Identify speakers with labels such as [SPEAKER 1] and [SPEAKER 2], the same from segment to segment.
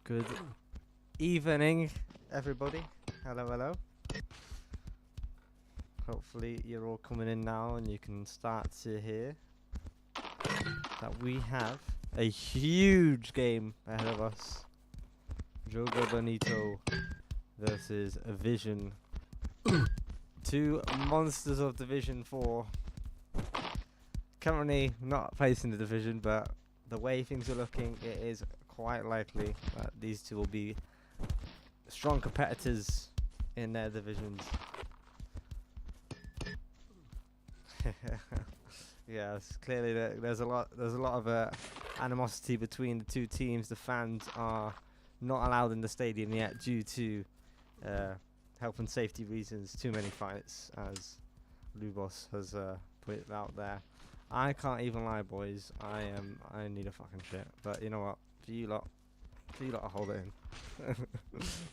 [SPEAKER 1] Good evening, everybody. Hello, hello. Hopefully you're all coming in now and you can start to hear that we have a huge game ahead of us. Joga Bonito versus Vision. Two monsters of Division 4. Currently not facing the division, but the way things are looking, it is quite likely that these two will be strong competitors in their divisions. Yes, clearly there's a lot of animosity between the two teams. The fans are not allowed in the stadium yet due to health and safety reasons. Too many fights, as Lubos has put it out there. I can't even lie, boys. I need a fucking shit. But you know what? For you lot, I hold it in.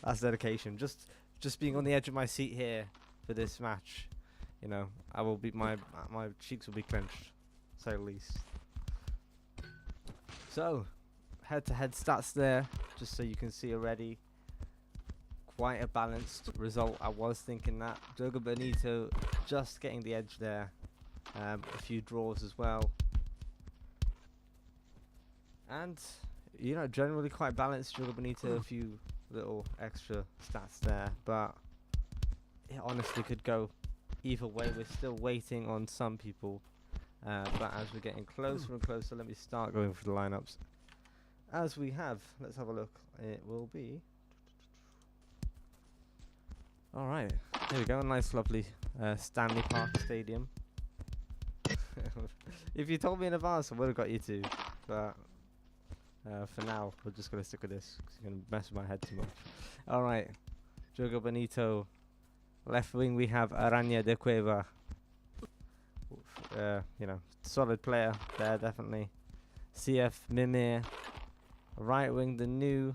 [SPEAKER 1] That's dedication. Just being on the edge of my seat here for this match. You know, I will be my cheeks will be clenched, to say the least. So, head-to-head stats there, just so you can see already. Quite a balanced result. I was thinking that Joga Bonito just getting the edge there. A few draws as well, and you know, generally quite balanced. Joga Bonito, a few little extra stats there, but it honestly could go either way. We're still waiting on some people, but as we're getting closer and closer, let me start going through the lineups. As we have, let's have a look. It will be all right. Here we go. Nice, lovely Stanley Park Stadium. If you told me in advance, I would have got you to, but for now, we're just going to stick with this, because you're going to mess with my head too much. Alright, Joga Bonito. Left wing, we have Araña de Cueva. You know, solid player there, definitely. CF Mimir. Right wing, the new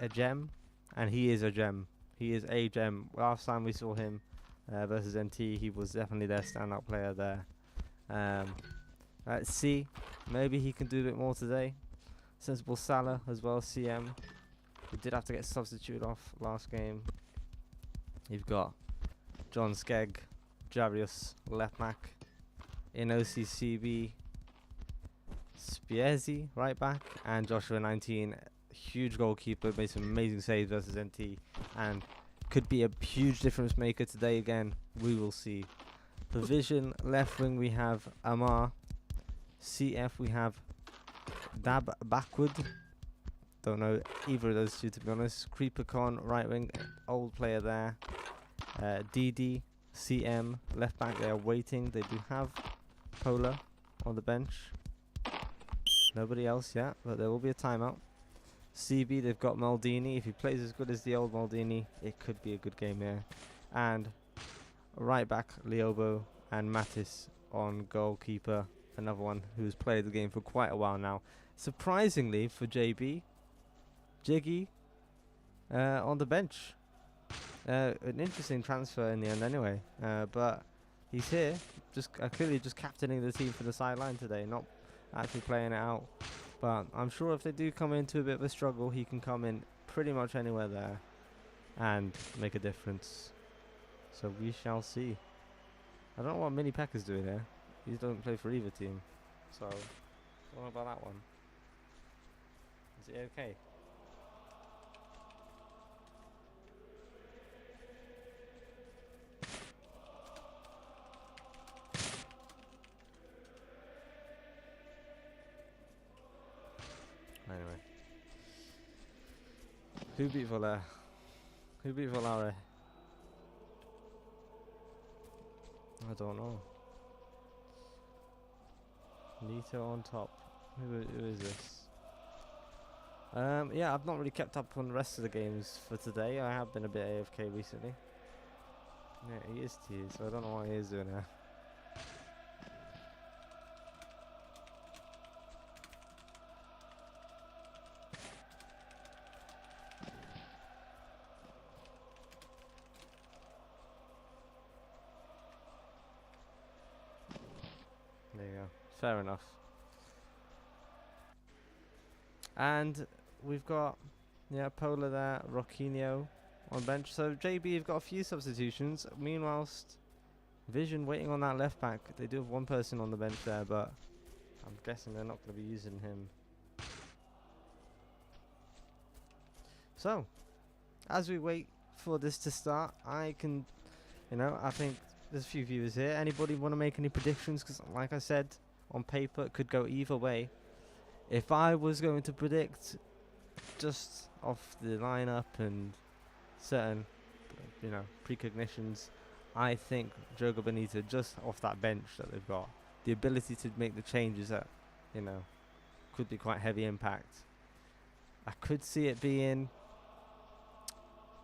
[SPEAKER 1] a gem, and he is a gem. He is a gem. Last time we saw him versus NT, he was definitely their standout player there. Let's see, maybe he can do a bit more today. Sensible Salah as well, CM. He did have to get substituted off last game. You've got John Skegg, Jarius, left back. In OCCB, Spiezzi, right back. And Joshua 19, huge goalkeeper, made some amazing saves versus NT. And could be a huge difference maker today again. We will see. For Vision, left wing we have Amar. CF we have Dab Backward. Don't know either of those two, to be honest. Creepercon, right wing, old player there. DD, CM, left back, they are waiting. They do have Pola on the bench. Nobody else yet, but there will be a timeout. CB, they've got Maldini. If he plays as good as the old Maldini, it could be a good game here. And right back, Liobo and Mattis on goalkeeper. Another one who's played the game for quite a while now. Surprisingly for JB, Jiggy on the bench. An interesting transfer in the end anyway. But he's here, just clearly just captaining the team for the sideline today, not actually playing it out. But I'm sure if they do come into a bit of a struggle, he can come in pretty much anywhere there and make a difference. So we shall see. I don't know what Mini Peck is doing here. He doesn't play for either team. So, I don't know about that one. Is it okay? Anyway. Who beat Voler? Who beat Volare? I don't know. Nito on top. Who is this? Yeah, I've not really kept up on the rest of the games for today. I have been a bit AFK recently. Yeah, he is T, so I don't know what he is doing here. There you go. Fair enough. And we've got, yeah, Pola there, Rockinho on bench. So JB have got a few substitutions. Meanwhile, Vision waiting on that left back. They do have one person on the bench there, but I'm guessing they're not going to be using him. So, as we wait for this to start, I think there's a few viewers here. Anybody want to make any predictions? Because like I said, on paper it could go either way. If I was going to predict just off the lineup and certain, precognitions, I think Joga Bonito, just off that bench that they've got, the ability to make the changes that, could be quite heavy impact. I could see it being,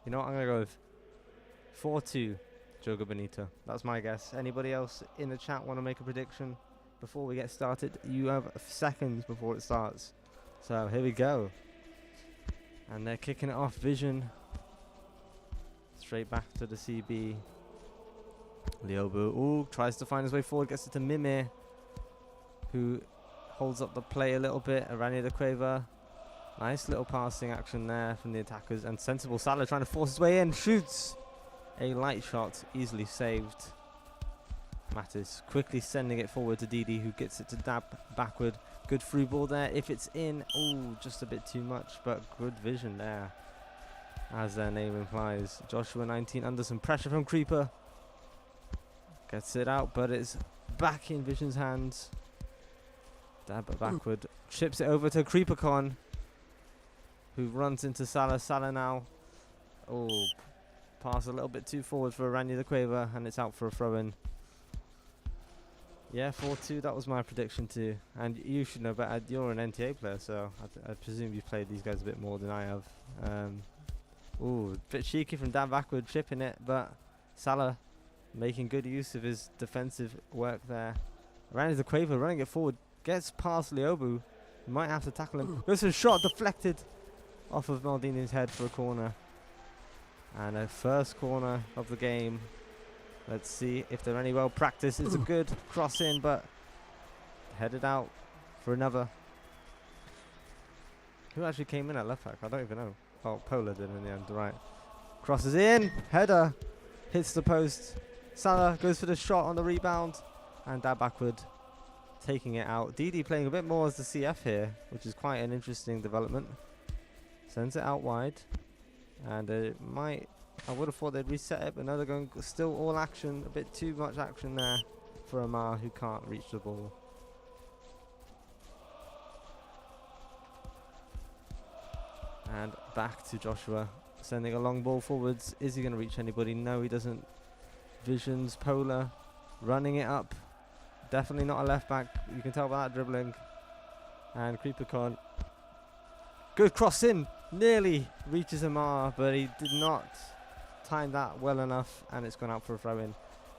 [SPEAKER 1] I'm going to go with 4-2 Joga Bonito. That's my guess. Anybody else in the chat want to make a prediction before we get started? You have seconds before it starts. So here we go. And they're kicking it off. Vision. Straight back to the CB. Liobu, tries to find his way forward. Gets it to Mime, who holds up the play a little bit. Aranya de Cueva. Nice little passing action there from the attackers. And sensible Salah trying to force his way in. Shoots. A light shot, easily saved. Mattis quickly sending it forward to Didi, who gets it to dab backward. Good through ball there. If it's in, just a bit too much, but good vision there, as their name implies. Joshua 19 under some pressure from Creeper. Gets it out, but it's back in Vision's hands. Dab it backward. Chips it over to CreeperCon, who runs into Salah. Salah now. Pass a little bit too forward for Aranya de Cueva, and it's out for a throw-in. Yeah, 4-2, that was my prediction too. And you should know better, you're an NTA player, so I presume you've played these guys a bit more than I have. A bit cheeky from down backward, chipping it, but Salah making good use of his defensive work there. Aranya de Cueva running it forward, gets past Liobu, might have to tackle him. Goes for a shot, deflected off of Maldini's head for a corner. And a first corner of the game. Let's see if they're any well practiced. It's a good cross in, but headed out for another. Who actually came in at left back? I don't even know. Oh, Pola did in the end, right. Crosses in, header, hits the post. Salah goes for the shot on the rebound, and that backward, taking it out. Didi playing a bit more as the CF here, which is quite an interesting development. Sends it out wide, and it might. I would have thought they'd reset it, but no, they're going still all action. A bit too much action there for Amar, who can't reach the ball. And back to Joshua, sending a long ball forwards. Is he going to reach anybody? No, he doesn't. Visions, Pola, running it up. Definitely not a left back. You can tell by that dribbling. And CreeperCon. Good cross in. Nearly reaches Amar, but he did not time that well enough, and it's gone out for a throw-in.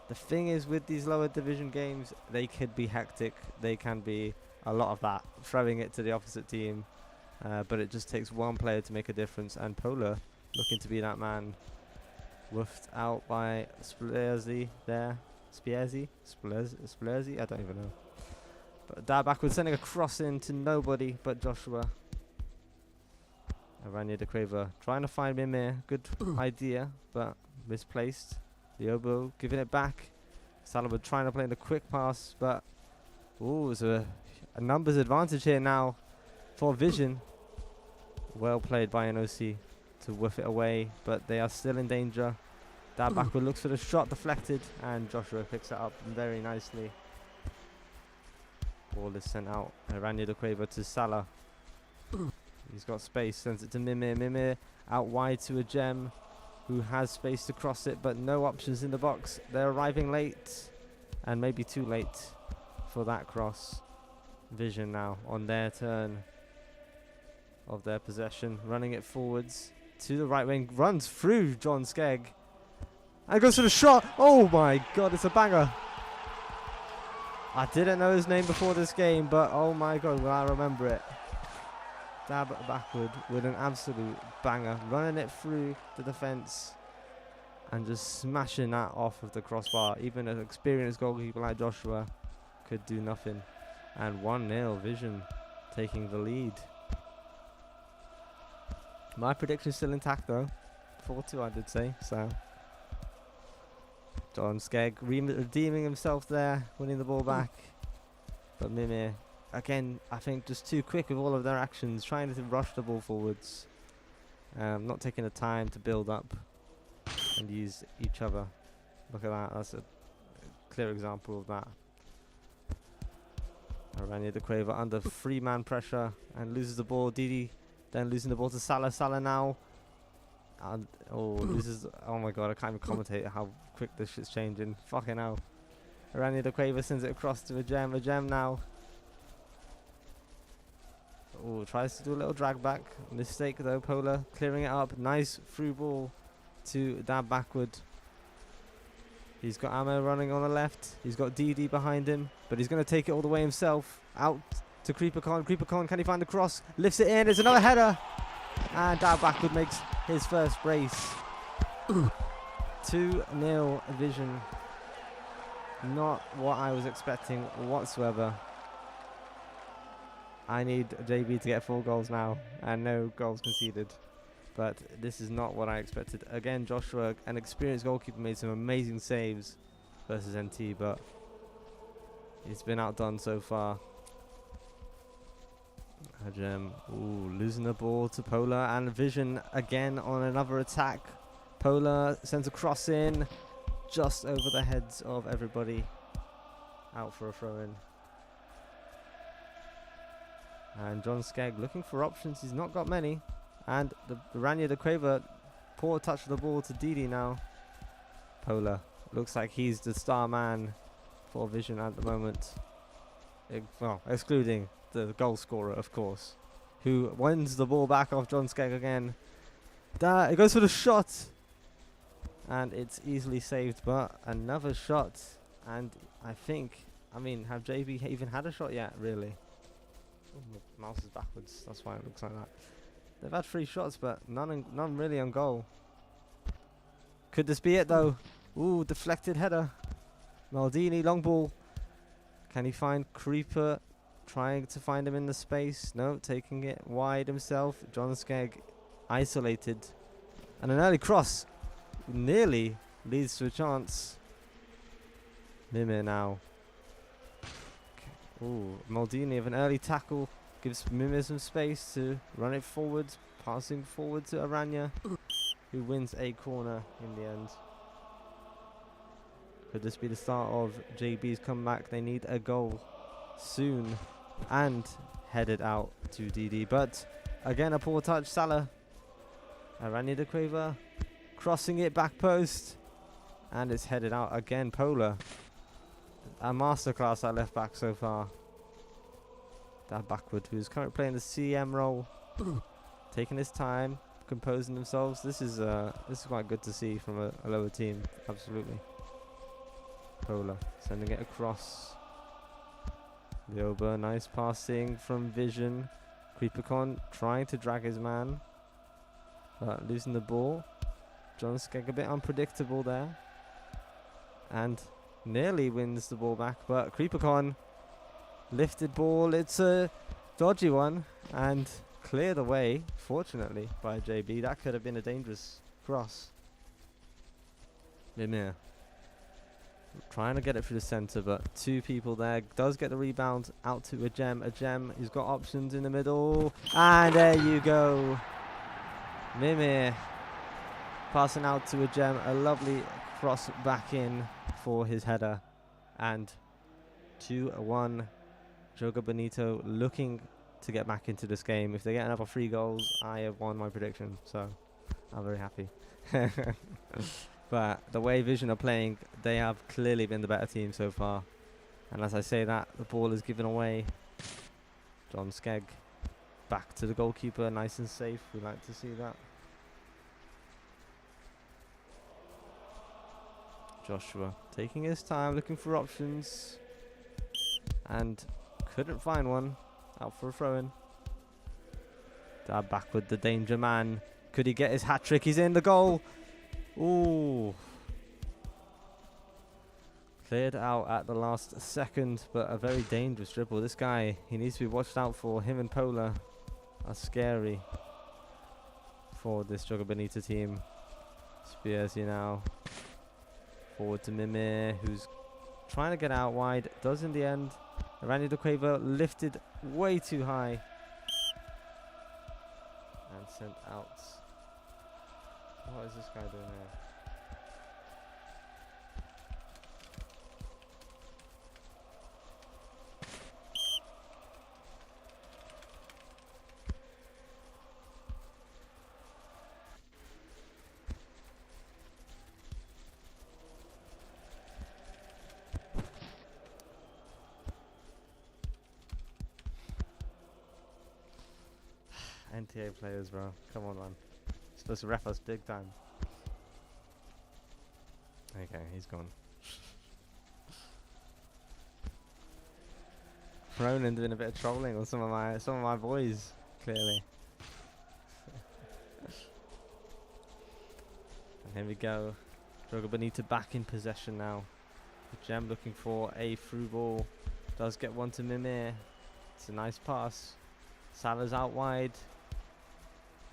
[SPEAKER 1] The thing is, with these lower division games, they could be hectic. They can be a lot of that, throwing it to the opposite team. But it just takes one player to make a difference, and Pola looking to be that man. Woofed out by Splerzi there. Splerzi? I don't even know. But that backwards, sending a cross in to nobody but Joshua. Aranya de Cueva trying to find Mimir. Good idea, but misplaced. Liobu giving it back. Salah trying to play in the quick pass, but there's a numbers advantage here now for Vision. Well played by NOC to whiff it away, but they are still in danger. That backward looks for the shot, deflected, and Joshua picks it up very nicely. Ball is sent out. Aranya de Cueva to Salah. He's got space, sends it to Mimir. Mimir out wide to a Gem, who has space to cross it, but no options in the box. They're arriving late, and maybe too late for that cross. Vision now on their turn of their possession, running it forwards to the right wing, runs through John Skegg, and goes for the shot. Oh my god, it's a banger. I didn't know his name before this game, but oh my god, will I remember it. Dab backward with an absolute banger, running it through the defence and just smashing that off of the crossbar. Even an experienced goalkeeper like Joshua could do nothing. And 1-0, Vision taking the lead. My prediction's still intact though. 4-2 I did say, so. John Skegg redeeming himself there, winning the ball back. But Mimir, again, I think just too quick with all of their actions, trying to rush the ball forwards. Not taking the time to build up and use each other. Look at that, that's a clear example of that. Aranya the Quaver under 3-man pressure and loses the ball. Didi then losing the ball to Salah. Salah now. And loses. Oh my god, I can't even commentate how quick this shit's changing. Fucking hell. Aranya the Quaver sends it across to a gem. A gem now. Oh, tries to do a little drag back. Mistake though, Polar clearing it up. Nice through ball to dab backward. He's got Ammo running on the left. He's got DD behind him, but he's going to take it all the way himself. Out to CreeperCon. CreeperCon, can he find the cross? Lifts it in. There's another header. And dab backward makes his first brace. 2-0 Vision. Not what I was expecting whatsoever. I need JB to get 4 goals now and no goals conceded. But this is not what I expected. Again, Joshua, an experienced goalkeeper, made some amazing saves versus NT, but he's been outdone so far. Hajem, losing the ball to Polar, and Vision again on another attack. Polar sends a cross in, just over the heads of everybody. Out for a throw-in. And John Skegg looking for options. He's not got many. And the Rania de Quaver, poor touch of the ball to Didi now. Polar looks like he's the star man for Vision at the moment. Well, excluding the goal scorer, of course, who wins the ball back off John Skegg again. It goes for the shot. And it's easily saved, but another shot. And I think, have JB even had a shot yet, really? Oh, my mouse is backwards, that's why it looks like that. They've had 3 shots, but none really on goal. Could this be it though? Ooh, deflected header. Maldini, long ball. Can he find Creeper? Trying to find him in the space. No, taking it wide himself. John Skegg isolated. And an early cross. Nearly leads to a chance. Mimir now. Ooh, Maldini of an early tackle. Gives Mimir some space to run it forward, passing forward to Aranya, who wins a corner in the end. Could this be the start of JB's comeback? They need a goal soon, and headed out to DD. But again, a poor touch. Salah, Aranya de Quaver, crossing it back post, and it's headed out again. Polar, a masterclass at left back so far. That backward, who's currently playing the CM role, taking his time, composing themselves. This is quite good to see from a lower team. Absolutely. Polar sending it across. Lioba, nice passing from Vision. CreeperCon trying to drag his man, but losing the ball. John Skegg a bit unpredictable there, and nearly wins the ball back, but CreeperCon. Lifted ball, it's a dodgy one, and cleared away, fortunately, by JB. That could have been a dangerous cross. Mimir trying to get it through the centre, but 2 people there. Does get the rebound out to a gem. A gem who's got options in the middle, and there you go. Mimir passing out to a gem. A lovely cross back in for his header, and 2-1. Joga Bonito looking to get back into this game. If they get another 3 goals, I have won my prediction, so I'm very happy. But the way Vision are playing, they have clearly been the better team so far. And as I say that, the ball is given away. John Skegg back to the goalkeeper, nice and safe. We like to see that. Joshua taking his time, looking for options, and couldn't find one. Out for a throw-in. Dab backward, the danger man. Could he get his hat-trick? He's in the goal. Ooh. Cleared out at the last second, but a very dangerous dribble. This guy, he needs to be watched out for. Him and Polar are scary. for this Joga Bonito team. Spears now. Forward to Mimir, who's trying to get out wide. Does in the end. Randy De Quaver lifted way too high. And sent out. What is this guy doing here? NTA players, bro. Come on, man. Supposed to ref us big time. Okay, he's gone. Ronan doing a bit of trolling on some of my boys, clearly. And here we go. Joga Bonito back in possession now. Gem looking for a through ball. Does get one to Mimir. It's a nice pass. Salah's out wide.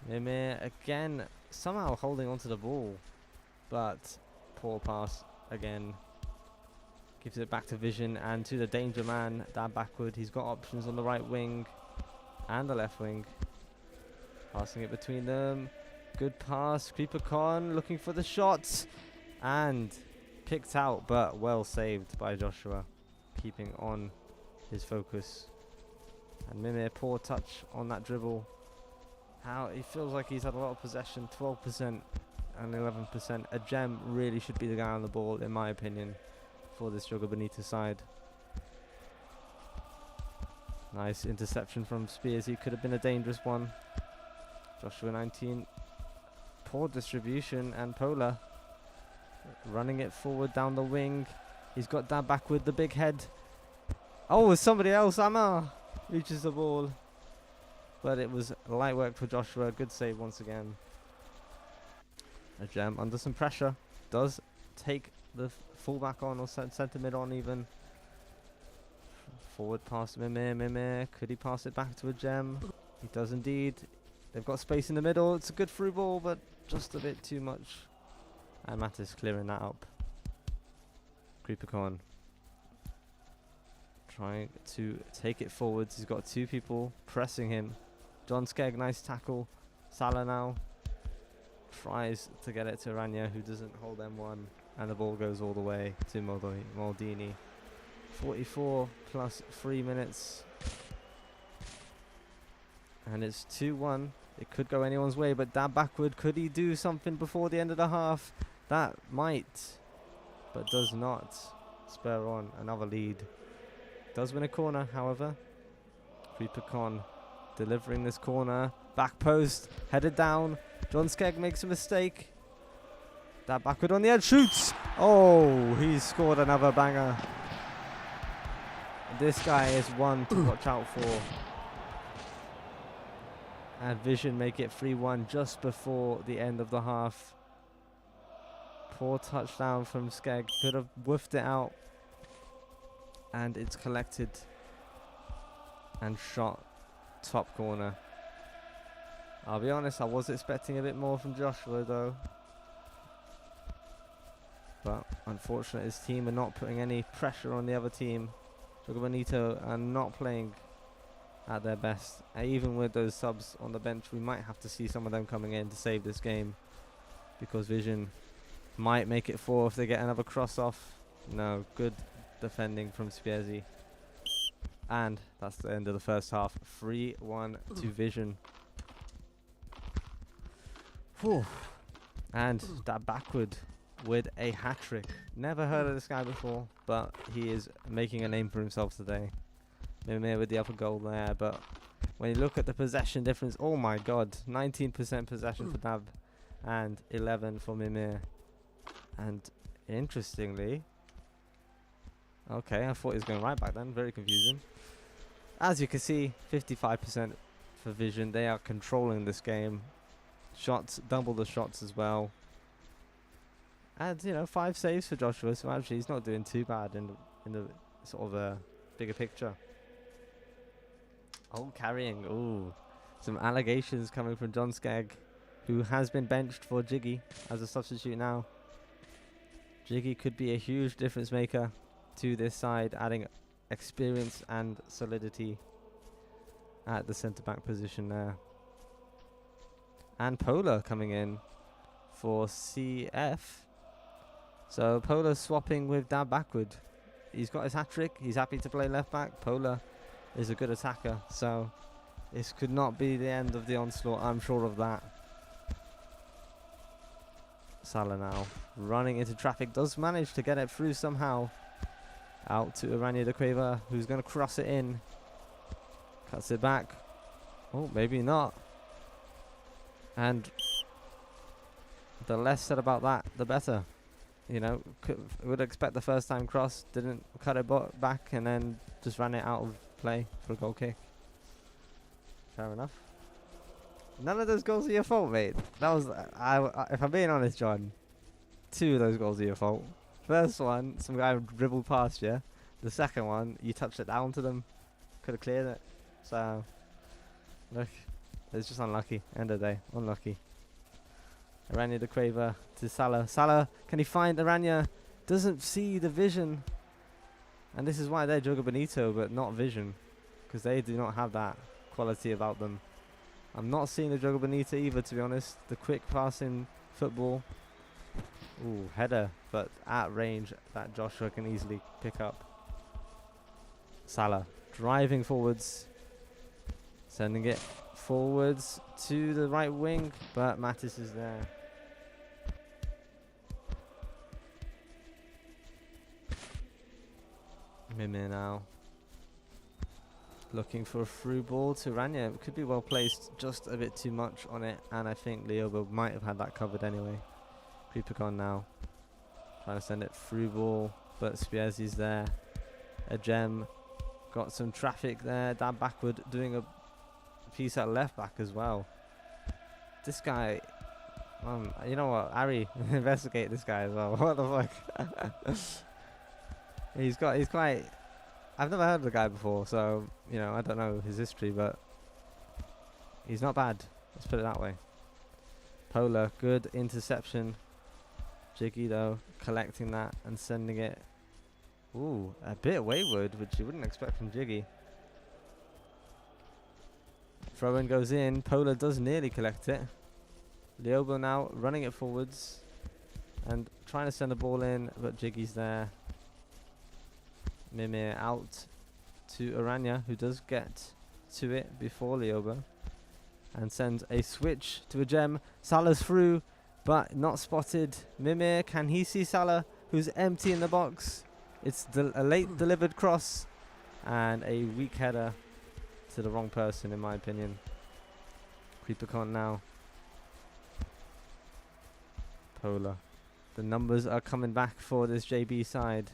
[SPEAKER 1] Mimir again somehow holding onto the ball, but poor pass again. Gives it back to Vision and to the danger man down backward. He's got options on the right wing and the left wing. Passing it between them. Good pass. Creeper Con looking for the shot and picked out, but well saved by Joshua, keeping on his focus. And Mimir, poor touch on that dribble. How he feels like he's had a lot of possession, 12% and 11%. A Gem really should be the guy on the ball, in my opinion, for this Joga Bonito side. Nice interception from Spears. He could have been a dangerous one. Joshua 19. Poor distribution, and Pola running it forward down the wing. He's got that back with the big head. Oh, it's somebody else. Amma reaches the ball. But it was light work for Joshua. Good save once again. A Gem under some pressure. Does take the fullback on, or centre mid on even. Forward pass to Mimir. Mimir. Could he pass it back to a Gem? He does indeed. They've got space in the middle. It's a good through ball, but just a bit too much. And Mattis clearing that up. Creepercorn trying to take it forwards. He's got two people pressing him. John Skegg, nice tackle. Salah now tries to get it to Rania, who doesn't hold M1, and the ball goes all the way to Maldini. 44 plus 3 minutes, and it's 2-1. It could go anyone's way, but dab backward. Could he do something before the end of the half? That might, but does not spur on another lead. Does win a corner, however. Creepercon delivering this corner. Back post, headed down. John Skegg makes a mistake. That backward on the edge, shoots! Oh, he's scored another banger. This guy is one to watch out for. And Vision make it 3-1 just before the end of the half. Poor touchdown from Skegg. Could have whiffed it out. And it's collected and shot top corner. I'll be honest, I was expecting a bit more from Joshua though. But unfortunately his team are not putting any pressure on the other team. Joga Bonito are not playing at their best. Even with those subs on the bench, we might have to see some of them coming in to save this game, because Vision might make it 4 if they get another cross off. No, good defending from Spierzi. And that's the end of the first half. 3-1 to Vision. Whew. And that backward with a hat-trick. Never heard of this guy before, but he is making a name for himself today. Mimir with the upper goal there, but when you look at the possession difference, oh my god, 19% possession for Dab and 11 for Mimir. And interestingly, okay, I thought he was going right back then, very confusing. As you can see, 55% for Vision. They are controlling this game. Shots, double the shots as well. And, you know, 5 saves for Joshua, so actually he's not doing too bad in the sort of bigger picture. Oh, carrying. Ooh. Some allegations coming from John Skegg, who has been benched for Jiggy as a substitute now. Jiggy could be a huge difference maker to this side, adding experience and solidity at the centre-back position there. And Polar coming in for CF. So Polar swapping with Dab backward. He's got his hat-trick. He's happy to play left-back. Polar is a good attacker. So this could not be the end of the onslaught. I'm sure of that. Salah now running into traffic. Does manage to get it through somehow. Out to Aranya de Cueva, who's going to cross it in. Cuts it back. Oh, maybe not. And the less said about that, the better. You know, would expect the first time cross, didn't cut it back, and then just ran it out of play for a goal kick. Fair enough. None of those goals are your fault, mate. That was, if I'm being honest, John, 2 of those goals are your fault. First one, some guy dribbled past you. The second one, you touched it down to them. Could have cleared it. So, look, it's just unlucky. End of the day, unlucky. Aranya de Cueva to Salah. Salah, can he find Aranya? Doesn't see the vision. And this is why they're Joga Bonito, but not vision. Because they do not have that quality about them. I'm not seeing the Joga Bonito either, to be honest. The quick passing football. Ooh, header, but at range that Joshua can easily pick up. Salah driving forwards. Sending it forwards to the right wing, but Mattis is there. Mimir now. Looking for a through ball to Rania. It could be well placed, just a bit too much on it, and I think Leobo might have had that covered anyway. Creeper now. Trying to send it through ball, but Spiezi's there. A gem. Got some traffic there. Dab backward, doing a piece at left back as well. This guy, you know what, Ari, investigate this guy as well. What the fuck? he's quite, I've never heard of the guy before, so you know, I don't know his history, but he's not bad, let's put it that way. Polar, good interception. Jiggy though, collecting that and sending it. Ooh, a bit wayward, which you wouldn't expect from Jiggy. Throw-in goes in. Polar does nearly collect it. Leobo now running it forwards and trying to send the ball in, but Jiggy's there. Mimir out to Aranya, who does get to it before Leobo and sends a switch to a gem. Salah's through, but not spotted. Mimir, can he see Salah, who's empty in the box? It's a late delivered cross and a weak header to the wrong person, in my opinion. Creeper now. Polar. The numbers are coming back for this JB side.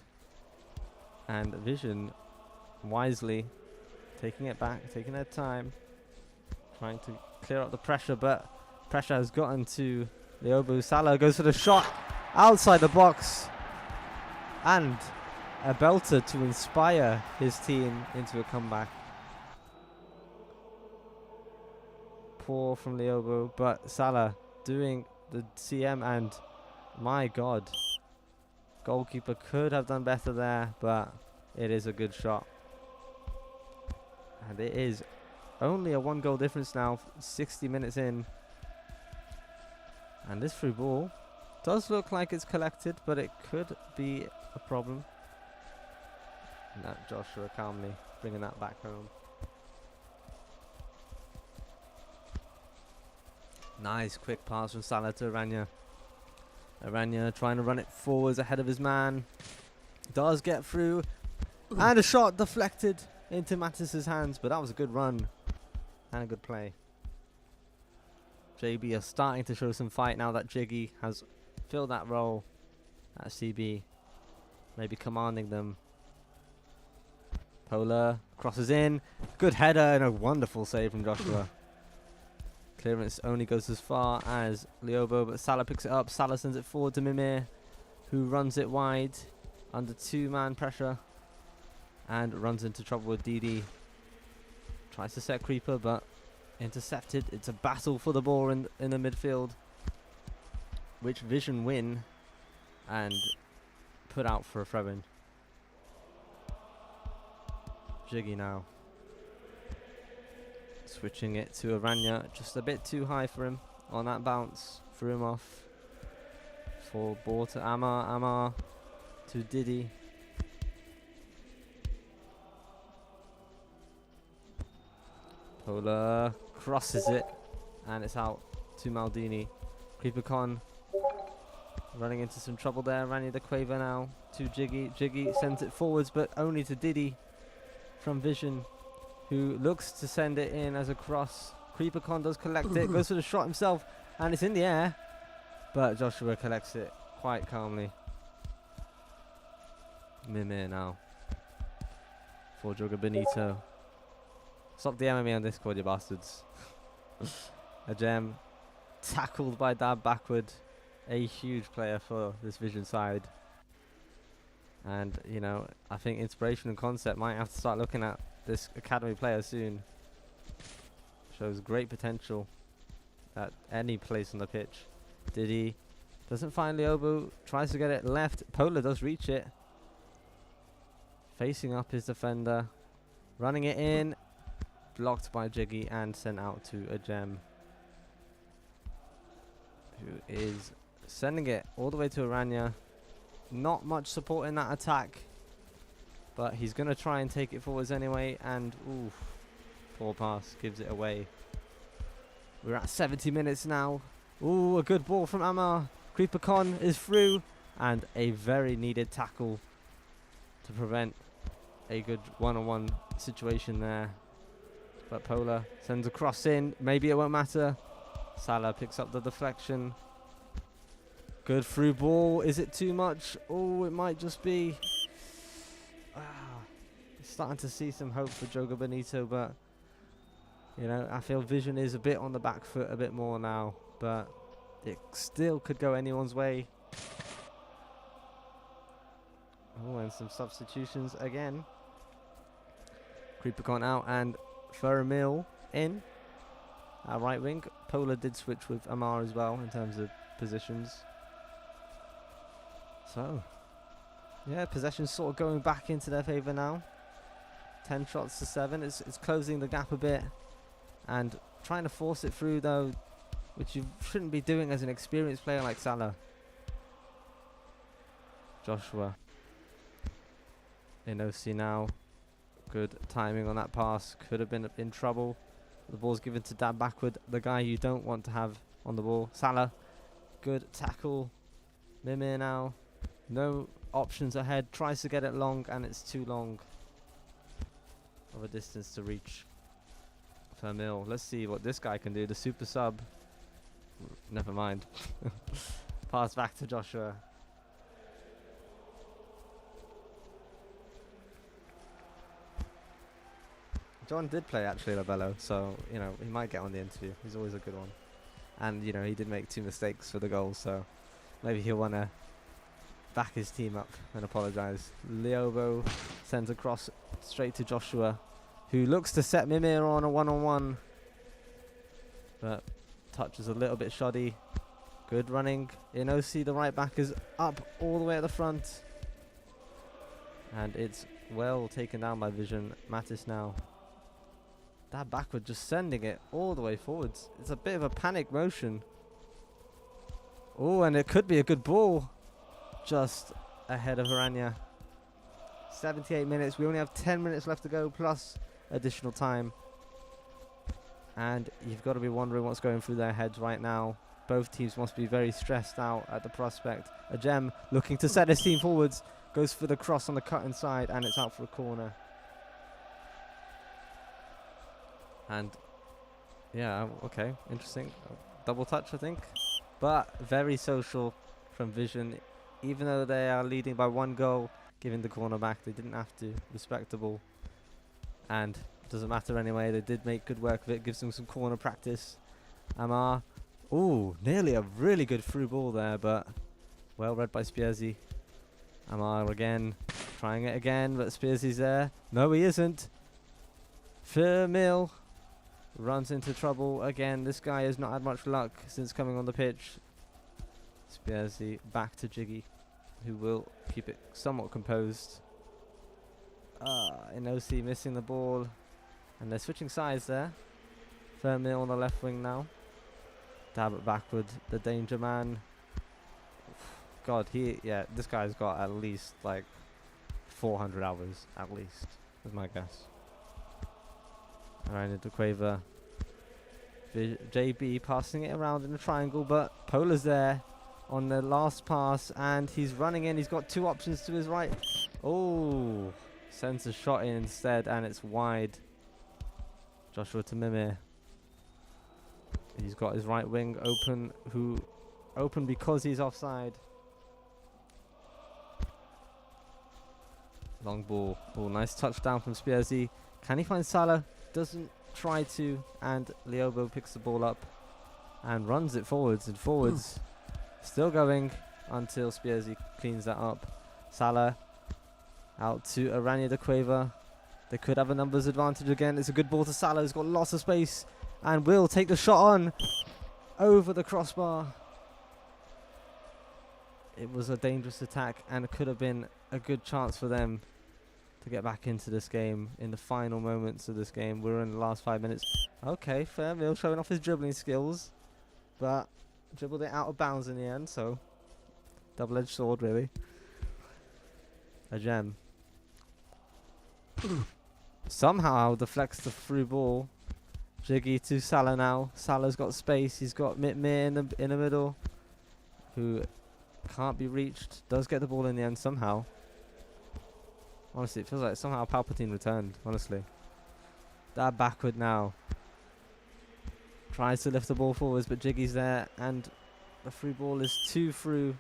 [SPEAKER 1] And Vision wisely taking it back, taking their time, trying to clear up the pressure, but pressure has gotten to Leobu. Salah goes for the shot outside the box. And a belter to inspire his team into a comeback. Poor from Leobo, but Salah doing the CM, and my god, goalkeeper could have done better there, but it is a good shot. And it is only a 1-goal difference now, 60 minutes in. And this through ball does look like it's collected, but it could be a problem. And that Joshua calmly bringing that back home. Nice quick pass from Salah to Aranya. Aranya trying to run it forwards ahead of his man. Does get through. And a shot deflected into Mattis's hands, but that was a good run and a good play. JB are starting to show some fight now that Jiggy has filled that role at CB. Maybe commanding them. Polar crosses in. Good header and a wonderful save from Joshua. Clearance only goes as far as Leobo, but Salah picks it up. Salah sends it forward to Mimir, who runs it wide under 2-man pressure and runs into trouble with DD. Tries to set Creeper, but Intercepted. It's a battle for the ball in the midfield, which Vision win and put out for a throw-in. Jiggy now. Switching it to Aranya, just a bit too high for him on that bounce. Threw him off. For ball to Amar. Amar to Didi. Pola crosses it and it's out to Maldini. Creeper Con running into some trouble there. Rani the Quaver now to Jiggy. Jiggy sends it forwards but only to Didi from Vision, who looks to send it in as a cross. Creeper Con does collect it, goes for the shot himself and it's in the air, but Joshua collects it quite calmly. Mimir now for Joga Bonito. Stop DMing me on Discord, you bastards. A gem tackled by Dab backward. A huge player for this Vision side. And, you know, I think Inspiration and Concept might have to start looking at this academy player soon. Shows great potential at any place on the pitch. Didi doesn't find Liobo, tries to get it left. Pola does reach it. Facing up his defender. Running it in. Blocked by Jiggy and sent out to a gem, who is sending it all the way to Aranya. Not much support in that attack, but he's going to try and take it forwards anyway, and oof, poor pass, gives it away. We're at 70 minutes now. Ooh, a good ball from Amar. Creeper Con is through, and a very needed tackle to prevent a good one-on-one situation there. But Pola sends a cross in. Maybe it won't matter. Salah picks up the deflection. Good through ball. Is it too much? Oh, it might just be. Starting to see some hope for Joga Bonito, but you know, I feel Vision is a bit on the back foot a bit more now, but it still could go anyone's way. Oh, and some substitutions again. Creeper Con out and Ferramil in at right wing. Pola did switch with Amar as well in terms of positions. So, yeah, possession's sort of going back into their favour now. 10 shots to 7. It's closing the gap a bit and trying to force it through though, which you shouldn't be doing as an experienced player like Salah. Joshua in OC now. Good timing on that pass. Could have been in trouble. The ball's given to Dab backward, the guy you don't want to have on the ball. Salah, good tackle. Mimir now, no options ahead. Tries to get it long, and it's too long of a distance to reach. Fermil, let's see what this guy can do. The super sub. Never mind. Pass back to Joshua. John did play actually Labello, so you know he might get on the interview. He's always a good one, and you know he did make 2 mistakes for the goal, so maybe he'll want to back his team up and apologise. Liobo sends across straight to Joshua, who looks to set Mimir on a one-on-one, but touch is a little bit shoddy. Good running in OC. The right back is up all the way at the front, and it's well taken down by Vision. Mattis now. That backward, just sending it all the way forwards. It's a bit of a panic motion. Oh, and it could be a good ball. Just ahead of Aranya. 78 minutes. We only have 10 minutes left to go, plus additional time. And you've got to be wondering what's going through their heads right now. Both teams must be very stressed out at the prospect. A gem looking to set his team forwards. Goes for the cross on the cut inside, and it's out for a corner. And yeah, okay, interesting. Double touch, I think. But very social from Vision. Even though they are leading by 1 goal, giving the corner back, they didn't have to. Respectable. And it doesn't matter anyway. They did make good work of it. Gives them some corner practice. Amar. Ooh, nearly a really good through ball there, but well read by Spierzi. Amar again. Trying it again, but Spierzi's there. No, he isn't. Fermil. runs into trouble again. This guy has not had much luck since coming on the pitch. Spierzy back to Jiggy, who will keep it somewhat composed. Inosi missing the ball, and they're switching sides there. Vermeer on the left wing now. Dab it backward, the danger man. God, this guy's got at least like 400 hours, at least, is my guess. Alright, into Quaver. JB passing it around in a triangle, but Polar's there on the last pass, and he's running in. He's got two options to his right. Oh, sends a shot in instead, and it's wide. Joshua to Mimir. He's got his right wing open because he's offside. Long ball. Oh, nice touchdown from Spierzy. Can he find Salah? Doesn't try to, and Liobo picks the ball up and runs it forwards and forwards. Still going until Spierzy cleans that up. Salah out to Aranya de Cueva. They could have a numbers advantage again. It's a good ball to Salah, who's got lots of space and will take the shot on over the crossbar. It was a dangerous attack, and it could have been a good chance for them to get back into this game in the final moments of this game. We're in the last 5 minutes. Okay, Fairmill showing off his dribbling skills, but dribbled it out of bounds in the end, so double-edged sword, really. A gem. Somehow deflects the through ball. Jiggy to Salah now. Salah's got space. He's got Mitmir in the middle, who can't be reached. Does get the ball in the end somehow. Honestly, it feels like somehow Palpatine returned, honestly. That backward now. Tries to lift the ball forwards, but Jiggy's there, and the free ball is too through.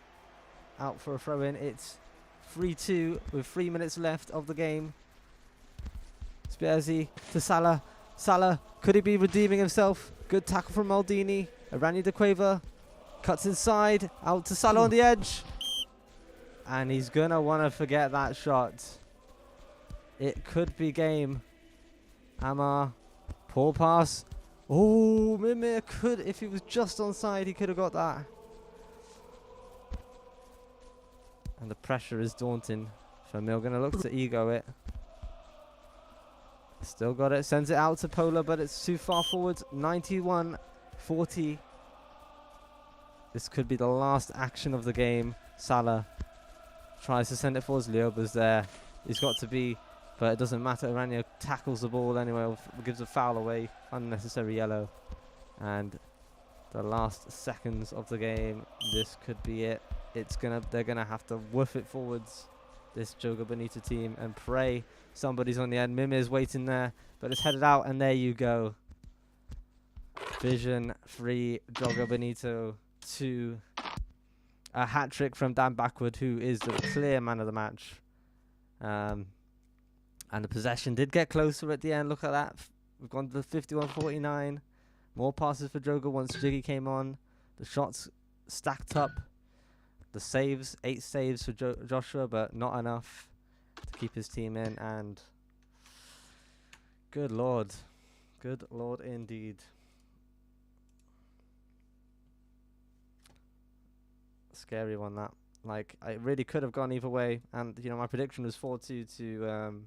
[SPEAKER 1] Out for a throw-in. It's 3-2 with 3 minutes left of the game. Spierzy to Salah. Salah, could he be redeeming himself? Good tackle from Maldini. Aranya de Cueva cuts inside. Out to Salah on the edge. And he's going to want to forget that shot. It could be game. Amar, poor pass. Oh, Mimir could, if he was just onside, he could have got that. And the pressure is daunting. Famil going to look to ego it. Still got it, sends it out to Polar, but it's too far forward. 91-40. This could be the last action of the game. Salah tries to send it forwards. Lioba's there. He's got to be, but it doesn't matter. Aranya tackles the ball anyway, gives a foul away. Unnecessary yellow. And the last seconds of the game. This could be it. They're gonna have to woof it forwards, this Joga Bonito team, and pray somebody's on the end. Mimir's waiting there, but it's headed out, and there you go. Vision 3, Joga Bonito 2. A hat-trick from Dan Backward, who is the clear man of the match. And the possession did get closer at the end. Look at that. We've gone to 51-49. More passes for Joga once Jiggy came on. The shots stacked up. The saves, 8 saves for Joshua, but not enough to keep his team in. And good lord indeed. Scary one, that. Like, it really could have gone either way. And you know, my prediction was 4-2 to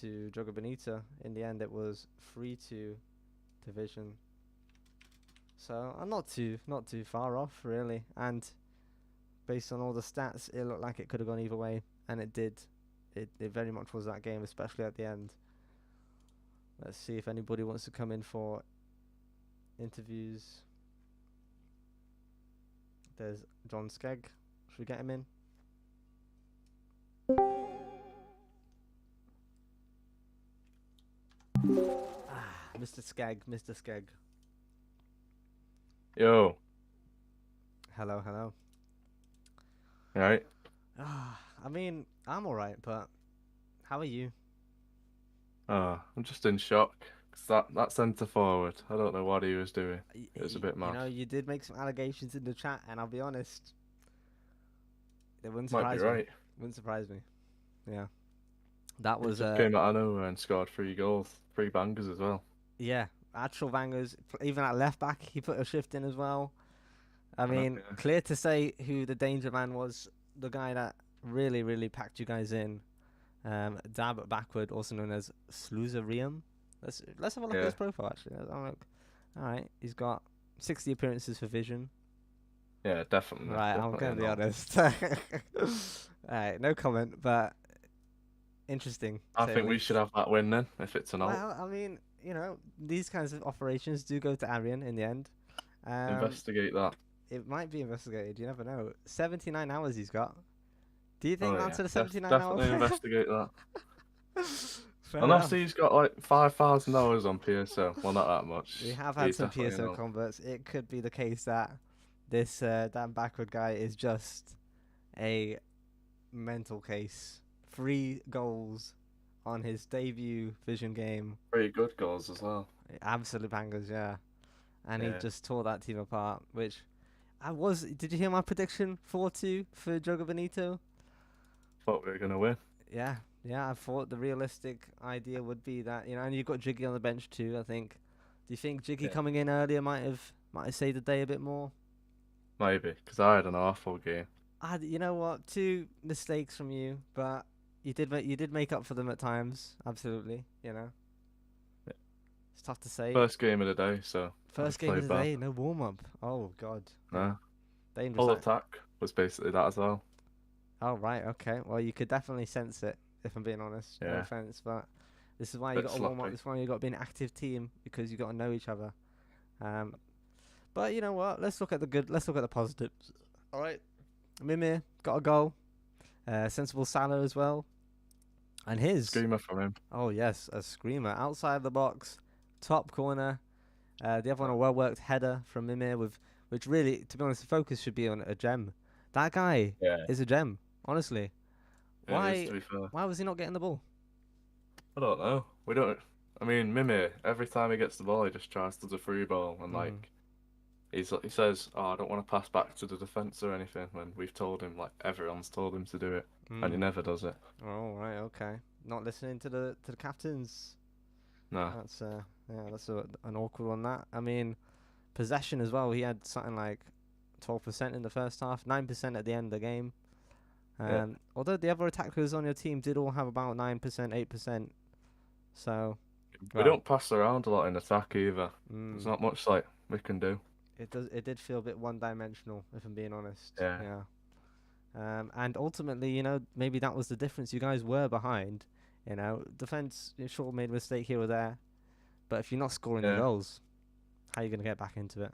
[SPEAKER 1] Joga Bonito. In the end, it was 3-2 to Vision. So I'm not too far off, really. And based on all the stats, it looked like it could have gone either way, and it did. It very much was that game, especially at the end. Let's see if anybody wants to come in for interviews. There's John Skegg. Should we get him in? Mr. Skegg.
[SPEAKER 2] Yo.
[SPEAKER 1] Hello.
[SPEAKER 2] Alright.
[SPEAKER 1] I mean, I'm alright, but how are you?
[SPEAKER 2] I'm just in shock. 'Cause that centre forward, I don't know what he was doing. It was a bit mad.
[SPEAKER 1] You know, you did make some allegations in the chat, and I'll be honest, it wouldn't
[SPEAKER 2] Might
[SPEAKER 1] surprise
[SPEAKER 2] be right.
[SPEAKER 1] Wouldn't surprise me. Yeah. That was
[SPEAKER 2] He just came out of nowhere and scored 3 goals, 3 bangers as well.
[SPEAKER 1] Yeah, actual bangers. Even at left back, he put a shift in as well. I
[SPEAKER 2] know,
[SPEAKER 1] mean,
[SPEAKER 2] yeah.
[SPEAKER 1] clear to say who the danger man was. The guy that really, really packed you guys in. Dab backward, also known as Sluzerium. Let's have a look at
[SPEAKER 2] Yeah.
[SPEAKER 1] his profile actually. Let's have a look. All right, he's got 60 appearances for Vision.
[SPEAKER 2] Yeah, definitely.
[SPEAKER 1] Right, I'm
[SPEAKER 2] Definitely
[SPEAKER 1] gonna
[SPEAKER 2] an
[SPEAKER 1] be
[SPEAKER 2] all.
[SPEAKER 1] honest. Alright, no comment, but interesting to
[SPEAKER 2] I
[SPEAKER 1] say the
[SPEAKER 2] think we
[SPEAKER 1] least.
[SPEAKER 2] should have that win then, if it's an alt.
[SPEAKER 1] Well, I mean, these kinds of operations do go to Arian in the end. Um,
[SPEAKER 2] Investigate that.
[SPEAKER 1] it might be investigated. You never know. 79 hours he's got. Do you think
[SPEAKER 2] Oh
[SPEAKER 1] that's
[SPEAKER 2] yeah,
[SPEAKER 1] a 79-hour?
[SPEAKER 2] definitely investigate that.
[SPEAKER 1] Fair
[SPEAKER 2] Unless
[SPEAKER 1] enough.
[SPEAKER 2] he's got like 5,000 hours on PSO. Well, not that much.
[SPEAKER 1] We have had
[SPEAKER 2] He's
[SPEAKER 1] some
[SPEAKER 2] definitely an
[SPEAKER 1] PSO
[SPEAKER 2] alt.
[SPEAKER 1] converts. It could be the case that this damn backward guy is just a mental case. 3 goals on his debut Vision game.
[SPEAKER 2] Pretty good goals as well.
[SPEAKER 1] Absolute bangers, yeah. And he
[SPEAKER 2] Yeah.
[SPEAKER 1] just tore that team apart, which I was. Did you hear my prediction? 4-2 for Joga Bonito?
[SPEAKER 2] Thought we were gonna win.
[SPEAKER 1] Yeah, yeah. I thought the realistic idea would be that, and you've got Jiggy on the bench too, I think. Do you think Jiggy
[SPEAKER 2] Yeah.
[SPEAKER 1] coming in earlier might have saved the day a bit more?
[SPEAKER 2] Maybe, because I had an awful game.
[SPEAKER 1] You know what? 2 mistakes from you, but you did make up for them at times. Absolutely,
[SPEAKER 2] Yeah.
[SPEAKER 1] It's tough to say.
[SPEAKER 2] First game of the day, so I
[SPEAKER 1] First game
[SPEAKER 2] played
[SPEAKER 1] of the
[SPEAKER 2] bad.
[SPEAKER 1] day, no warm up. Oh God, yeah,
[SPEAKER 2] No.
[SPEAKER 1] dangerous.
[SPEAKER 2] Full attack was basically that as well.
[SPEAKER 1] Oh right, okay. Well, you could definitely sense it, if I'm being honest. No
[SPEAKER 2] Yeah.
[SPEAKER 1] offense, but this is why you
[SPEAKER 2] Bit
[SPEAKER 1] got to warm up.
[SPEAKER 2] sloppy.
[SPEAKER 1] This is why you got to be an active team because you got to know each other. Um, but you know what? Let's look at the good. Let's look at the positives. All right, Mimir got a goal. Sensible Salah as well, and his.
[SPEAKER 2] Screamer from him.
[SPEAKER 1] Oh yes, a screamer outside the box, top corner. The other one a well worked header from Mimir which really, to be honest, the focus should be on a gem. That guy
[SPEAKER 2] Yeah.
[SPEAKER 1] is a gem, honestly.
[SPEAKER 2] It is, to be fair.
[SPEAKER 1] Why was he not getting the ball?
[SPEAKER 2] I don't know. We don't. I mean, Mimi, every time he gets the ball, he just tries to do the free ball and like he says, "Oh, I don't want to pass back to the defense or anything." When we've told him, like everyone's told him to do it, and he never does it.
[SPEAKER 1] Oh right, okay. Not listening to the captains.
[SPEAKER 2] No.
[SPEAKER 1] That's an awkward one. That I mean, possession as well. He had something like 12% in the first half, 9% at the end of the game.
[SPEAKER 2] Yeah.
[SPEAKER 1] Although the other attackers on your team did all have about 9%, 8%. So
[SPEAKER 2] We don't pass around a lot in attack either. There's not much like we can do.
[SPEAKER 1] It did feel a bit one-dimensional, if I'm being honest.
[SPEAKER 2] Yeah.
[SPEAKER 1] And ultimately, maybe that was the difference. You guys were behind. Defense sure made a mistake here or there, but if you're not scoring the goals, how are you gonna get back into it?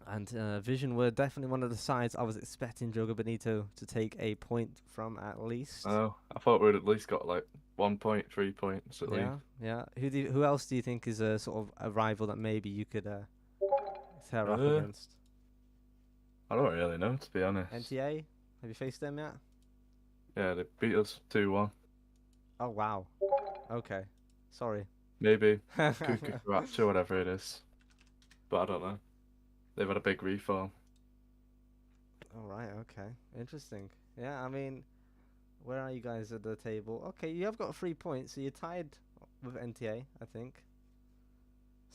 [SPEAKER 1] And Vision were definitely one of the sides I was expecting Joga Bonito to take a point from at least.
[SPEAKER 2] Oh, I thought we'd at least got like 1 point, 3 points at least.
[SPEAKER 1] Yeah. Who else do you think is a sort of a rival that maybe you could tear up against?
[SPEAKER 2] I don't really know, to be honest.
[SPEAKER 1] NTA? Have you faced them yet?
[SPEAKER 2] Yeah, they beat us 2-1.
[SPEAKER 1] Oh wow. Okay. Sorry.
[SPEAKER 2] Maybe Kuka or whatever it is, but I don't know. They've had a big reform.
[SPEAKER 1] All right. Okay. Interesting. Yeah. I mean, where are you guys at the table? Okay, you have got 3 points, so you're tied with NTA, I think.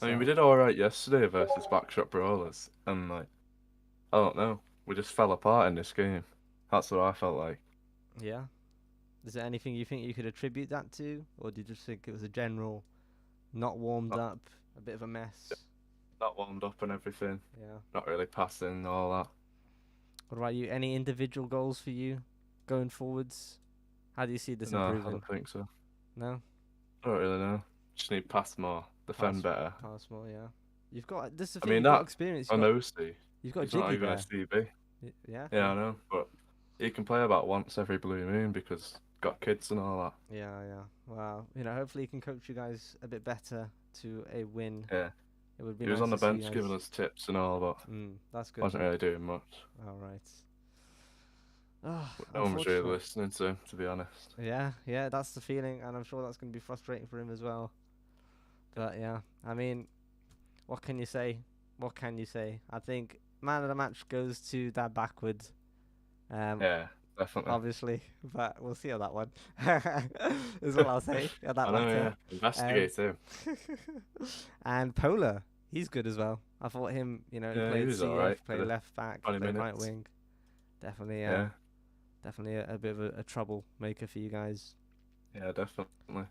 [SPEAKER 2] I mean, we did all right yesterday versus Backshot Brawlers, and like, I don't know, we just fell apart in this game. That's what I felt like.
[SPEAKER 1] Yeah. Is there anything you think you could attribute that to, or do you just think it was a general, not warmed up, a bit of a mess?
[SPEAKER 2] Not warmed up and everything.
[SPEAKER 1] Yeah.
[SPEAKER 2] Not really passing, all that.
[SPEAKER 1] What about you? Any individual goals for you going forwards? How do you see this improving?
[SPEAKER 2] No, I don't think so.
[SPEAKER 1] No?
[SPEAKER 2] I don't really know. Just need pass more, defend better.
[SPEAKER 1] Pass more, yeah. You've got this. Is the
[SPEAKER 2] I
[SPEAKER 1] thing,
[SPEAKER 2] mean,
[SPEAKER 1] you've
[SPEAKER 2] that
[SPEAKER 1] got experience.
[SPEAKER 2] on OC.
[SPEAKER 1] You've got
[SPEAKER 2] He's not
[SPEAKER 1] Jiggy
[SPEAKER 2] even
[SPEAKER 1] there.
[SPEAKER 2] a CB.
[SPEAKER 1] Yeah.
[SPEAKER 2] Yeah, I know, but he can play about once every blue moon because got kids and all that.
[SPEAKER 1] Yeah. Wow. Hopefully he can coach you guys a bit better to a win.
[SPEAKER 2] Yeah.
[SPEAKER 1] It would be.
[SPEAKER 2] He was
[SPEAKER 1] nice
[SPEAKER 2] on the
[SPEAKER 1] to see you
[SPEAKER 2] bench
[SPEAKER 1] guys.
[SPEAKER 2] giving us tips and all, but
[SPEAKER 1] that's good.
[SPEAKER 2] wasn't really doing much.
[SPEAKER 1] All right.
[SPEAKER 2] No one was really listening to him, to be honest.
[SPEAKER 1] Yeah, that's the feeling, and I'm sure that's going to be frustrating for him as well. But yeah, I mean, what can you say? What can you say? I think man of the match goes to that backward.
[SPEAKER 2] Yeah. definitely.
[SPEAKER 1] obviously, but we'll see on that one. Is all I'll say on that
[SPEAKER 2] I know,
[SPEAKER 1] matter.
[SPEAKER 2] yeah. Investigate him.
[SPEAKER 1] And Polar, he's good as well. I thought him, he
[SPEAKER 2] Yeah, he
[SPEAKER 1] played
[SPEAKER 2] was
[SPEAKER 1] CF,
[SPEAKER 2] alright for
[SPEAKER 1] played
[SPEAKER 2] the
[SPEAKER 1] left back,
[SPEAKER 2] 20
[SPEAKER 1] played right
[SPEAKER 2] minutes.
[SPEAKER 1] wing. Definitely,
[SPEAKER 2] Yeah,
[SPEAKER 1] definitely a bit of a troublemaker for you guys.
[SPEAKER 2] yeah, definitely.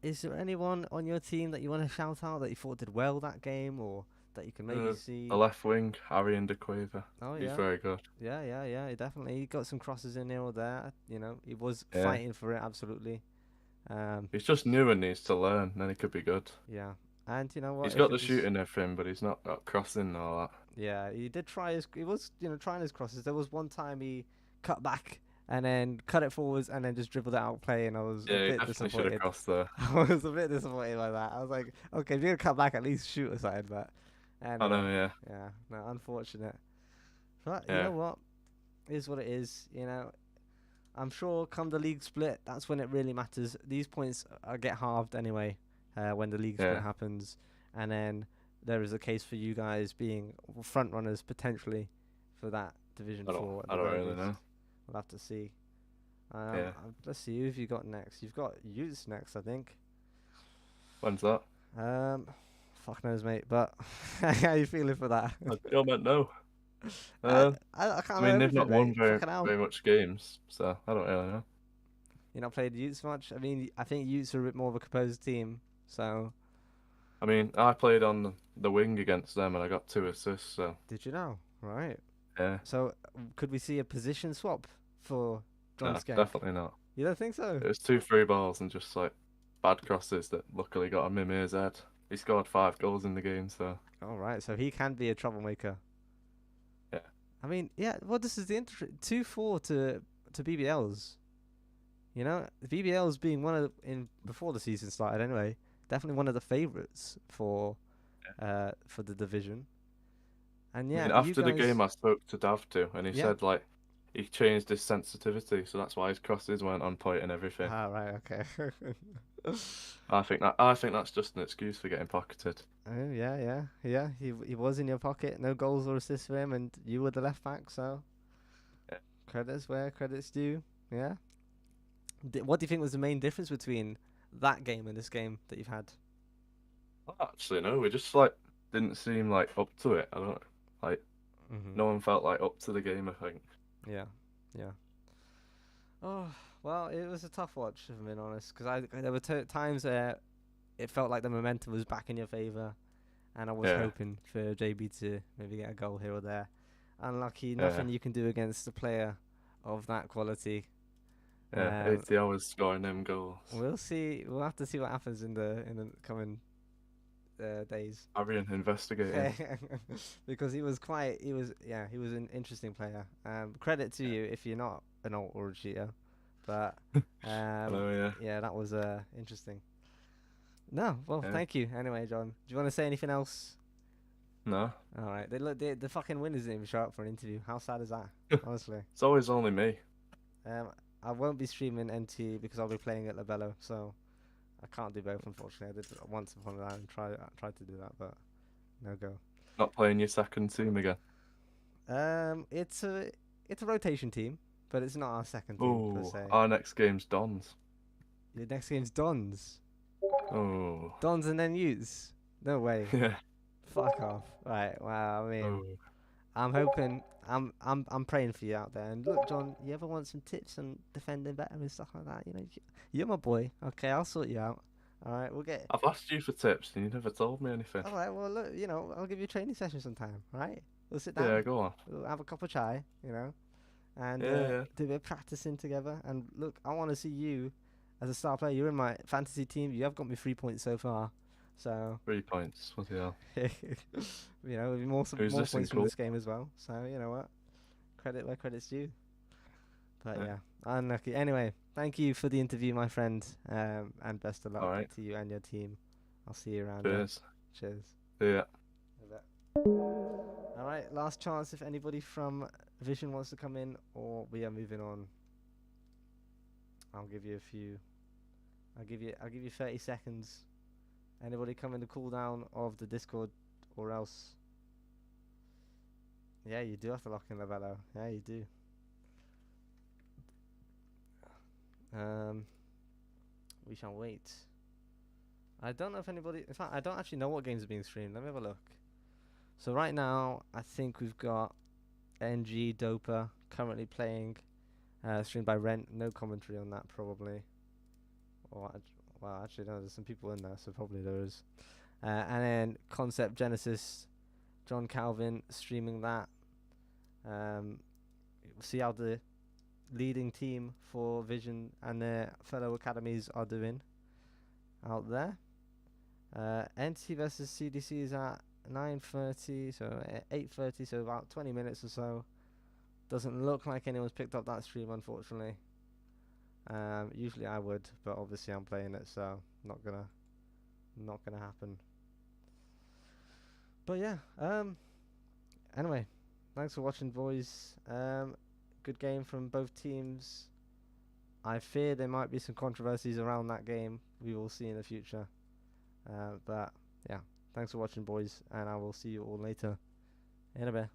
[SPEAKER 1] Is there anyone on your team that you want to shout out that you thought did well that game, or that you can maybe
[SPEAKER 2] The
[SPEAKER 1] see?
[SPEAKER 2] left wing, Harry and De Quaver.
[SPEAKER 1] Oh
[SPEAKER 2] He's
[SPEAKER 1] yeah,
[SPEAKER 2] very good.
[SPEAKER 1] yeah. He definitely got some crosses in here or there. He was
[SPEAKER 2] Yeah.
[SPEAKER 1] fighting for it absolutely. Um,
[SPEAKER 2] He's just new and needs to learn, then he could be good.
[SPEAKER 1] yeah, and you know what?
[SPEAKER 2] He's
[SPEAKER 1] If
[SPEAKER 2] got
[SPEAKER 1] it
[SPEAKER 2] the
[SPEAKER 1] was,
[SPEAKER 2] shooting and everything, but he's not got crossing and all that.
[SPEAKER 1] yeah, he did try his. He was trying his crosses. There was one time he cut back and then cut it forwards and then just dribbled it out play, and I was a
[SPEAKER 2] Yeah, he
[SPEAKER 1] bit
[SPEAKER 2] definitely should have
[SPEAKER 1] disappointed.
[SPEAKER 2] crossed there.
[SPEAKER 1] I was a bit disappointed by that. I was like, okay, if you're gonna cut back, at least shoot aside. But
[SPEAKER 2] I
[SPEAKER 1] anyway,
[SPEAKER 2] know, yeah.
[SPEAKER 1] yeah, no, unfortunate. But you
[SPEAKER 2] Yeah.
[SPEAKER 1] know what? It is what it is. I'm sure come the league split, that's when it really matters. These points get halved anyway when the league split
[SPEAKER 2] Yeah.
[SPEAKER 1] happens, and then there is a case for you guys being front runners potentially for that Division 4 at
[SPEAKER 2] I
[SPEAKER 1] the
[SPEAKER 2] don't
[SPEAKER 1] very
[SPEAKER 2] really
[SPEAKER 1] least.
[SPEAKER 2] know.
[SPEAKER 1] We'll have to see.
[SPEAKER 2] Yeah.
[SPEAKER 1] Let's see who have you got next. You've got Utes next, I think.
[SPEAKER 2] When's that?
[SPEAKER 1] Um, fuck knows, mate. But how you feeling for that?
[SPEAKER 2] I don't know.
[SPEAKER 1] I,
[SPEAKER 2] Uh,
[SPEAKER 1] I can't
[SPEAKER 2] I
[SPEAKER 1] know
[SPEAKER 2] mean, they've
[SPEAKER 1] everything,
[SPEAKER 2] not won
[SPEAKER 1] mate. Fucking hell.
[SPEAKER 2] very much games, so I don't really know.
[SPEAKER 1] You not played Utes much? I mean, I think Utes are a bit more of a composed team. So,
[SPEAKER 2] I mean, I played on the wing against them and I got 2 assists, so
[SPEAKER 1] did you know? Right.
[SPEAKER 2] yeah.
[SPEAKER 1] So, could we see a position swap for John
[SPEAKER 2] No,
[SPEAKER 1] Skank?
[SPEAKER 2] definitely not.
[SPEAKER 1] You don't think so?
[SPEAKER 2] It was 2 free balls and just like bad crosses that luckily got a Mimir's head. He scored 5 goals in the game, so
[SPEAKER 1] All right. So he can be a troublemaker.
[SPEAKER 2] yeah.
[SPEAKER 1] I mean, yeah. Well, this is the 2-4 to BBLs. BBLs being one of in before the season started anyway. Definitely one of the favourites for the division. And
[SPEAKER 2] I
[SPEAKER 1] yeah,
[SPEAKER 2] mean,
[SPEAKER 1] you
[SPEAKER 2] after the
[SPEAKER 1] guys.
[SPEAKER 2] game, I spoke to Dav too, and he
[SPEAKER 1] Yeah.
[SPEAKER 2] said like he changed his sensitivity, so that's why his crosses weren't on point and everything.
[SPEAKER 1] Ah, right. Okay.
[SPEAKER 2] I think that's just an excuse for getting pocketed.
[SPEAKER 1] Oh yeah. He was in your pocket. No goals or assists for him, and you were the left back. So
[SPEAKER 2] Yeah.
[SPEAKER 1] credits where credits due. Yeah. What do you think was the main difference between that game and this game that you've had?
[SPEAKER 2] Actually, no, we just like didn't seem like up to it. I don't like.
[SPEAKER 1] Mm-hmm.
[SPEAKER 2] No one felt like up to the game. I think.
[SPEAKER 1] Yeah. Oh well, it was a tough watch, if I'm being honest, because there were times where it felt like the momentum was back in your favour, and I was
[SPEAKER 2] Yeah.
[SPEAKER 1] hoping for JB to maybe get a goal here or there. Unlucky,
[SPEAKER 2] Yeah.
[SPEAKER 1] nothing you can do against a player of that quality.
[SPEAKER 2] Yeah, 80 hours scoring them goals.
[SPEAKER 1] We'll see. We'll have to see what happens in the coming days.
[SPEAKER 2] Arian investigating.
[SPEAKER 1] Because he was an interesting player. Credit to you if you're not an alt or a cheater, but
[SPEAKER 2] Hello, yeah.
[SPEAKER 1] that was interesting. No, well,
[SPEAKER 2] Yeah.
[SPEAKER 1] thank you. Anyway, John, do you want to say anything else?
[SPEAKER 2] No,
[SPEAKER 1] All right, the fucking winners didn't even show up for an interview. How sad is that? Honestly.
[SPEAKER 2] it's always only me.
[SPEAKER 1] I won't be streaming NT because I'll be playing at Labello, so I can't do both, unfortunately. I did once upon a time tried to do that, but no go.
[SPEAKER 2] Not playing your second team again.
[SPEAKER 1] It's a rotation team, but it's not our second team per
[SPEAKER 2] Oh,
[SPEAKER 1] se.
[SPEAKER 2] our next game's Dons.
[SPEAKER 1] Your next game's Dons.
[SPEAKER 2] Oh,
[SPEAKER 1] Dons and then Utes. No way.
[SPEAKER 2] yeah.
[SPEAKER 1] Fuck off. Right. Wow. I mean,
[SPEAKER 2] Oh.
[SPEAKER 1] I'm hoping. I'm praying for you out there. And look, John, you ever want some tips on defending better and stuff like that? You're my boy. Okay, I'll sort you out. All right, we'll get.
[SPEAKER 2] I've asked you for tips and you never told me anything.
[SPEAKER 1] All right. Well, look, I'll give you a training session sometime. All right. We'll sit down.
[SPEAKER 2] Yeah, go on.
[SPEAKER 1] We'll have a cup of chai. And
[SPEAKER 2] Yeah.
[SPEAKER 1] do a bit of practicing together. And look, I want to see you as a star player. You're in my fantasy team. You have got me 3 points so far. So
[SPEAKER 2] 3 points. What the hell?
[SPEAKER 1] there'll be more
[SPEAKER 2] Who's
[SPEAKER 1] more
[SPEAKER 2] this in
[SPEAKER 1] points from
[SPEAKER 2] goal?
[SPEAKER 1] this game as well. So you know what, credit where credit's due. But
[SPEAKER 2] Yeah.
[SPEAKER 1] yeah, unlucky. Anyway, thank you for the interview, my friend. And best of luck
[SPEAKER 2] Alright.
[SPEAKER 1] to you and your team. I'll see you around.
[SPEAKER 2] Cheers.
[SPEAKER 1] Cheers.
[SPEAKER 2] Yeah.
[SPEAKER 1] All right, last chance if anybody from Vision wants to come in, or we are moving on. I'll give you 30 seconds. Anybody come in the cooldown of the Discord, or else? Yeah, you do have to lock in Labello. Yeah, you do. We shall wait. I don't know if anybody. In fact, I don't actually know what games are being streamed. Let me have a look. So right now, I think we've got NG Dopa currently playing, streamed by Rent. No commentary on that probably. Or well, actually no, there's some people in there, so probably there is. And then Concept Genesis, John Calvin streaming that. We'll see how the leading team for Vision and their fellow academies are doing out there. Entity versus CDC is at 9:30, so 8:30, so about 20 minutes or so. Doesn't look like anyone's picked up that stream, unfortunately. Usually I would, but obviously I'm playing it, so not gonna happen. But yeah, anyway, thanks for watching, boys. Good game from both teams. I fear there might be some controversies around that game. We will see in the future. But yeah, thanks for watching, boys, and I will see you all later in a bit.